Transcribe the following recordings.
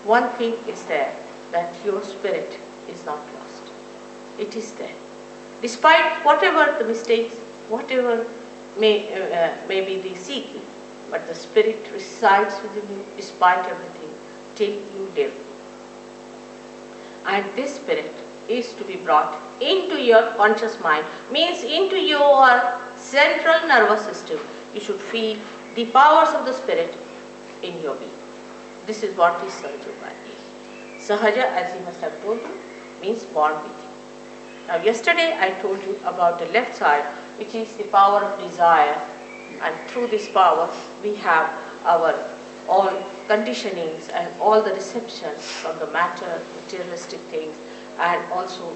one thing is there, that your spirit is not lost. It is there. Despite whatever the mistakes, whatever may be the seeking, but the spirit resides within you despite everything till you live. And this spirit is to be brought into your conscious mind, means into your central nervous system. You should feel the powers of the spirit in your being. This is what is Sahaja Yoga is. Sahaja, as he must have told you, means born with you. Now yesterday I told you about the left side, which is the power of desire, and through this power we have our all conditionings and all the receptions from the matter, materialistic things, and also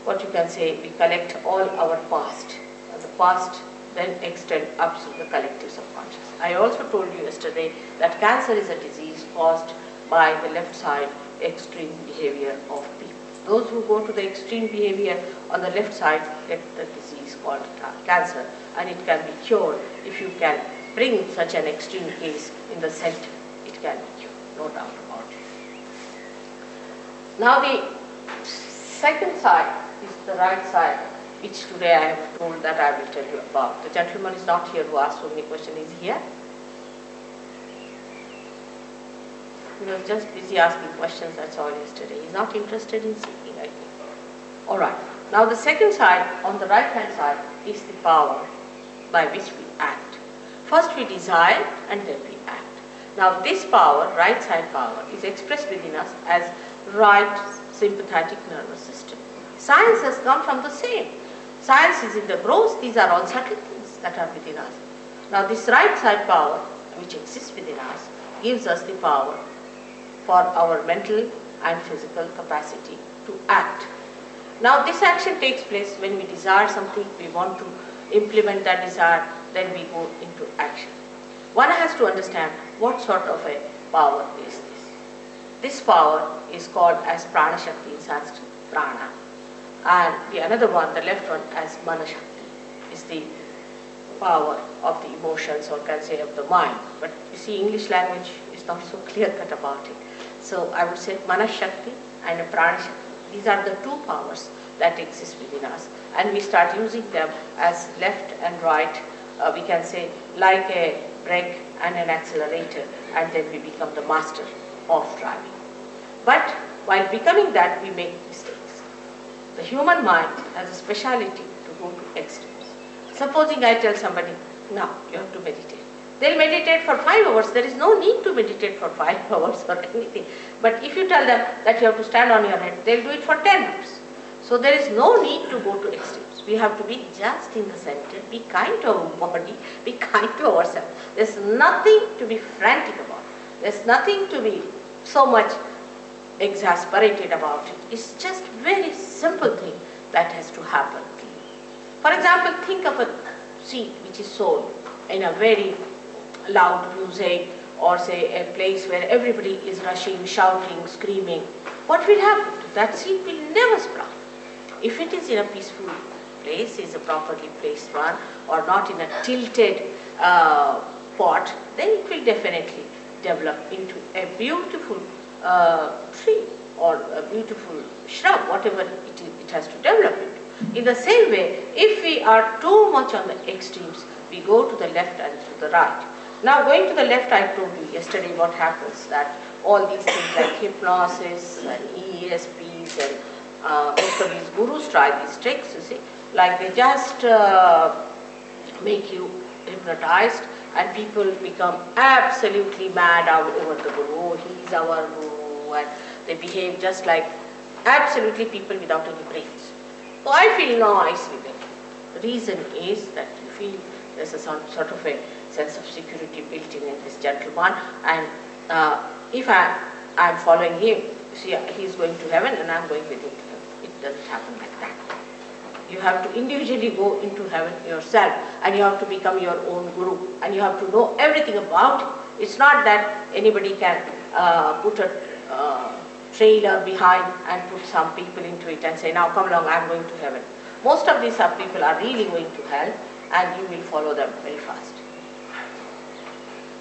what you can say, we collect all our past. And the past then extend up to the collective subconscious. I also told you yesterday that cancer is a disease caused by the left side extreme behavior of people. Those who go to the extreme behavior on the left side get the disease called cancer, and it can be cured if you can bring such an extreme case in the center. It can be cured, no doubt about it. Now the second side is the right side, which today I have told that I will tell you about. The gentleman is not here who asked so many questions. Is he here? He was just busy asking questions, that's all yesterday. He's not interested in seeking, I think. Alright, now the second side, on the right hand side, is the power by which we act. First we desire and then we act. Now this power, right side power, is expressed within us as right sympathetic nervous system. Science has come from the same. Science is in the gross, these are all subtle things that are within us. Now this right side power, which exists within us, gives us the power for our mental and physical capacity to act. Now this action takes place when we desire something, we want to implement that desire, then we go into action. One has to understand what sort of a power is this. This power is called as Prana Shakti in Sanskrit, Prana. And the another one, the left one, as Mana Shakti, is the power of the emotions, or can say of the mind. But you see, English language is not so clear cut about it. So I would say Mana Shakti and Prana Shakti. These are the two powers that exist within us, and we start using them as left and right, we can say like a brake and an accelerator, and then we become the master of driving. But while becoming that, we make mistakes. The human mind has a speciality to go to extremes. Supposing I tell somebody, now you have to meditate. They'll meditate for 5 hours. There is no need to meditate for 5 hours or anything. But if you tell them that you have to stand on your head, they'll do it for 10 hours. So there is no need to go to extremes. We have to be just in the center, be kind to our body, be kind to ourselves. There's nothing to be frantic about. There's nothing to be so much exasperated about it. It's just very simple thing that has to happen. For example, think of a seed which is sown in a very loud music, or say a place where everybody is rushing, shouting, screaming. What will happen? That seed will never sprout. If it is in a peaceful place, is a properly placed one, or not in a tilted pot, then it will definitely develop into a beautiful tree or a beautiful shrub, whatever it has to develop into. In the same way, if we are too much on the extremes, we go to the left and to the right. Now going to the left, I told you yesterday what happens, that all these things like hypnosis and ESPs and most of these gurus try these tricks, you see, like they just make you hypnotized and people become absolutely mad over the guru. Oh, he's our guru, and they behave just like absolutely people without any brains. So I feel nice with it. The reason is that you feel there's a sort of a sense of security built in this gentleman, and if I'm following him, see, he's going to heaven and I'm going with him to heaven. It doesn't happen like that. You have to individually go into heaven yourself, and you have to become your own guru, and you have to know everything about it. It's not that anybody can put a trailer behind and put some people into it and say, now come along, I'm going to heaven. Most of these people are really going to hell, and you will follow them very fast.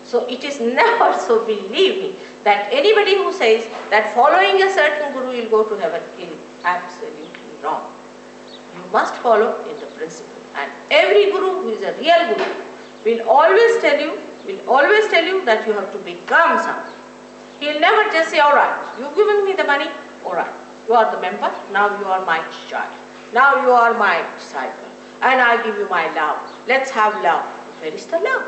So it is never so, believe me, that anybody who says that following a certain guru will go to heaven is absolutely wrong. You must follow in the principle. And every guru who is a real guru will always tell you that you have to become something. He will never just say, all right, you've given me the money, all right, you are the member, now you are my child, now you are my disciple, and I give you my love. Let's have love. Where is the love?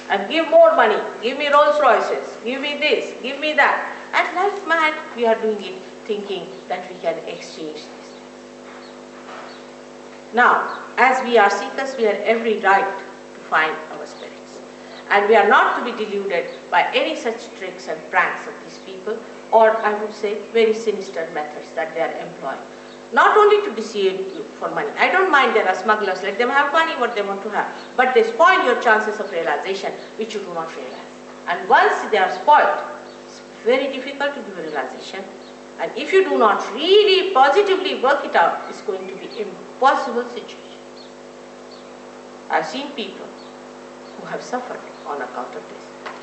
And give more money, give me Rolls Royces, give me this, give me that. And like mad, we are doing it thinking that we can exchange this. Now, as we are seekers, we have every right to find our spirits. And we are not to be deluded by any such tricks and pranks of these people, or I would say very sinister methods that they are employing. Not only to deceive you for money. I don't mind, there are smugglers, let them have money what they want to have. But they spoil your chances of realization, which you do not realize. And once they are spoiled, it's very difficult to give a realization. And if you do not really positively work it out, it's going to be an impossible situation. I've seen people who have suffered on account of this.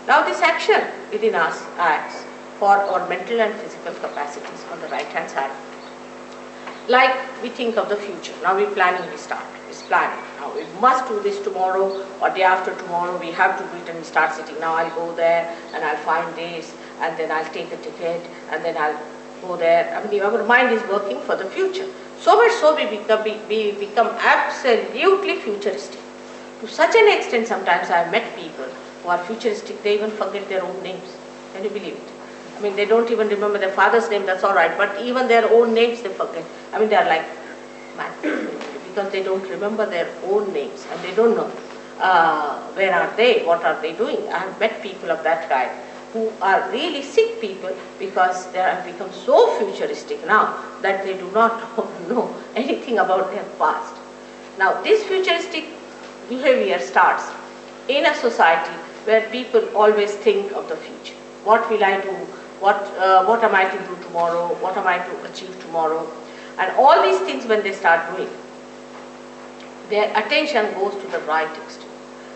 Now this action within us acts for our mental and physical capacities on the right hand side. Like we think of the future. Now we're planning, we start. It's planning. Now we must do this tomorrow or day after tomorrow. We have to do it, and we start sitting. Now I'll go there and I'll find this, and then I'll take a ticket, and then I'll go there. I mean, our mind is working for the future. So much so we become absolutely futuristic. To such an extent, sometimes I have met people who are futuristic, they even forget their own names. Can you believe it? I mean, they don't even remember their father's name, that's all right, but even their own names they forget. I mean, they are like mad because they don't remember their own names and they don't know where are they, what are they doing. I have met people of that kind who are really sick people because they have become so futuristic now that they do not know anything about their past. Now, this futuristic behavior starts in a society where people always think of the future. What will I do? What am I to do tomorrow? What am I to achieve tomorrow? And all these things, when they start doing, their attention goes to the right extreme.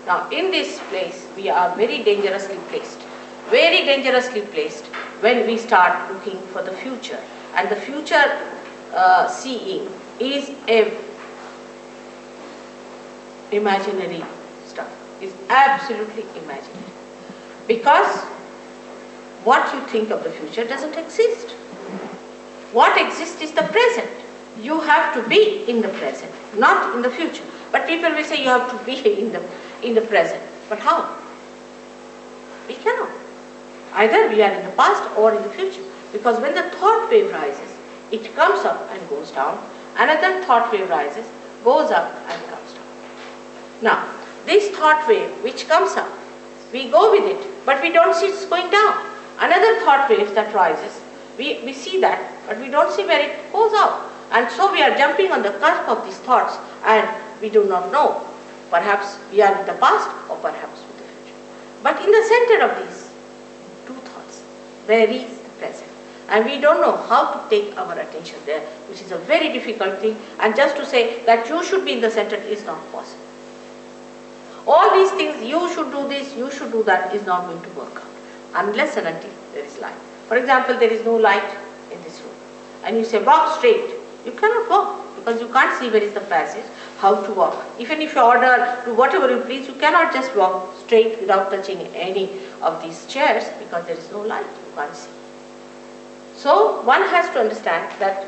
Now, in this place, we are very dangerously placed when we start looking for the future. And the future seeing is a imaginary stuff. It's absolutely imaginary. Because what you think of the future doesn't exist. What exists is the present. You have to be in the present, not in the future. But people will say you have to be in the present. But how? We cannot. Either we are in the past or in the future. Because when the thought wave rises, it comes up and goes down. Another thought wave rises, goes up and comes down. Now, this thought wave which comes up, we go with it, but we don't see it's going down. Another thought wave that rises, we see that, but we don't see where it goes out. And so we are jumping on the cusp of these thoughts and we do not know. Perhaps we are in the past or perhaps in the future. But in the center of these two thoughts, there is the present. And we don't know how to take our attention there, which is a very difficult thing. And just to say that you should be in the center is not possible. All these things, you should do this, you should do that, is not going to work out. Unless and until there is light. For example, there is no light in this room. And you say, walk straight. You cannot walk because you can't see where is the passage, how to walk. Even if you order to whatever you please, you cannot just walk straight without touching any of these chairs because there is no light, you can't see. So one has to understand that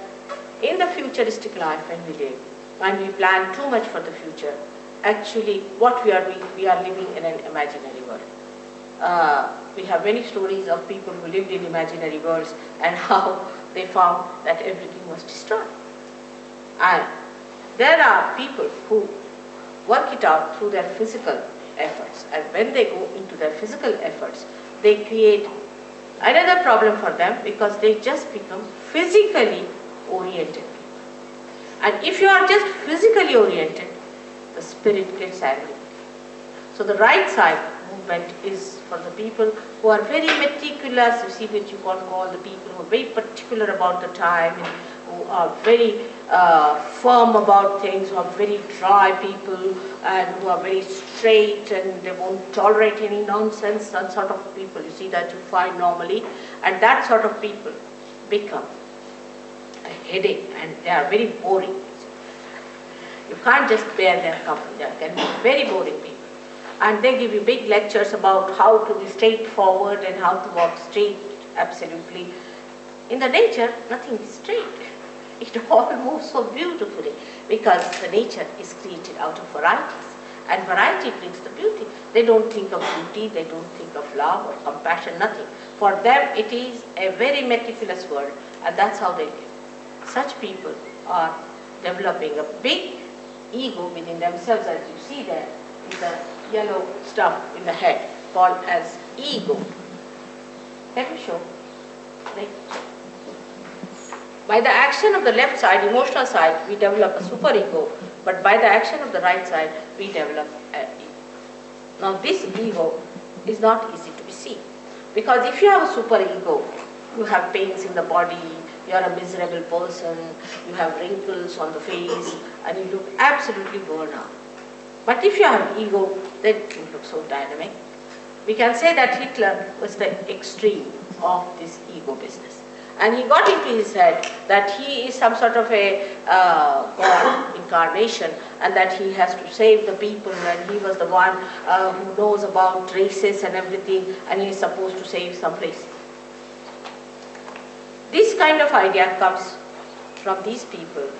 in the futuristic life when we live, when we plan too much for the future, actually what we are doing, we are living in an imaginary world. We have many stories of people who lived in imaginary worlds and how they found that everything was destroyed. And there are people who work it out through their physical efforts, and when they go into their physical efforts, they create another problem for them because they just become physically oriented people. And if you are just physically oriented, the spirit gets angry. So the right side movement is for the people who are very meticulous. You see what you can call the people who are very particular about the time, and who are very firm about things, who are very dry people, and who are very straight and they won't tolerate any nonsense, that sort of people you see that you find normally, and that sort of people become a headache and they are very boring. You can't just bear their company, they can be very boring people. And they give you big lectures about how to be straightforward and how to walk straight, absolutely. In the nature, nothing is straight. It all moves so beautifully because the nature is created out of varieties. And variety brings the beauty. They don't think of beauty, they don't think of love or compassion, nothing. For them, it is a very meticulous world, and that's how they live. Such people are developing a big ego within themselves, as you see there, in the yellow stuff in the head, called as ego. Let me show. Right. By the action of the left side, emotional side, we develop a superego, but by the action of the right side, we develop an ego. Now this ego is not easy to be seen, because if you have a superego, you have pains in the body, you are a miserable person, you have wrinkles on the face, and you look absolutely worn out. But if you have ego, then you look so dynamic. We can say that Hitler was the extreme of this ego business. And he got into his head that he is some sort of a God incarnation, and that he has to save the people, and he was the one who knows about races and everything, and he is supposed to save some place. This kind of idea comes from these people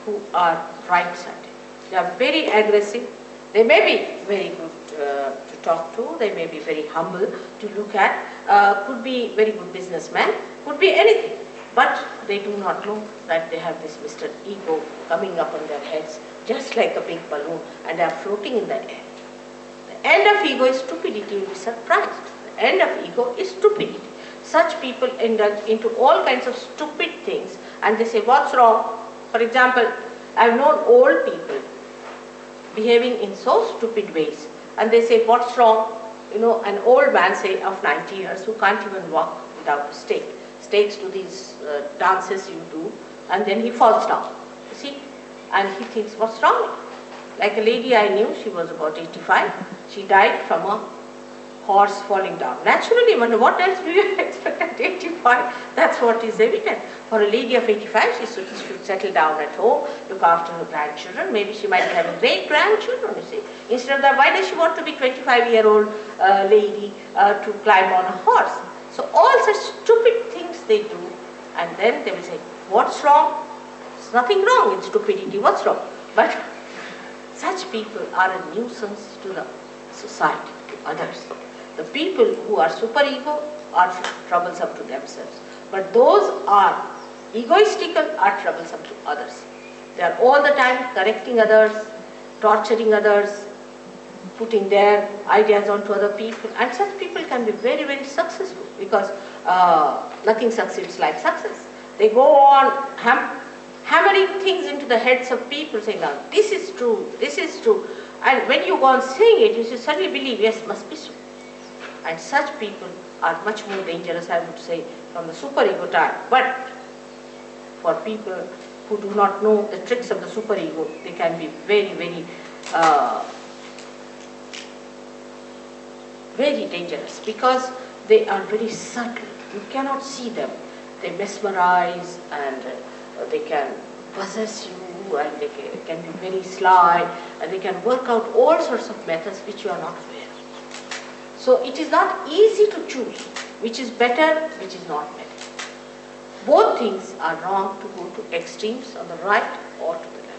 who are right-sided. They are very aggressive. They may be very good to talk to. They may be very humble to look at. Could be very good businessmen. Could be anything. But they do not know that they have this Mr. Ego coming up on their heads just like a big balloon, and they are floating in the air. The end of ego is stupidity. You will be surprised. The end of ego is stupidity. Such people indulge into all kinds of stupid things, and they say, what's wrong? For example, I've known old people behaving in so stupid ways, and they say, what's wrong? You know, an old man, say, of 90 years, who can't even walk without a stake, stakes to these dances you do, and then he falls down, you see, and he thinks, what's wrong? Like a lady I knew, she was about 85, she died from a horse falling down. Naturally, what else do you expect at 85? That's what is evident. For a lady of 85, she should settle down at home, look after her grandchildren. Maybe she might have a great-grandchildren, you see. Instead of that, why does she want to be 25-year-old lady to climb on a horse? So all such stupid things they do, and then they will say, what's wrong? There's nothing wrong in stupidity, what's wrong? But such people are a nuisance to the society, to others. The people who are superego are troublesome to themselves, but those are egoistical are troublesome to others. They are all the time correcting others, torturing others, putting their ideas onto other people, and such people can be very, very successful, because nothing succeeds like success. They go on hammering things into the heads of people, saying, now this is true, and when you go on saying it, you should suddenly believe, yes, must be so. And such people are much more dangerous, I would say, from the superego type. But for people who do not know the tricks of the superego, they can be very, very, very dangerous, because they are very subtle. You cannot see them. They mesmerize, and they can possess you, and they can be very sly, and they can work out all sorts of methods which you are not aware of. So it is not easy to choose which is better, which is not better. Both things are wrong to go to extremes on the right or to the left.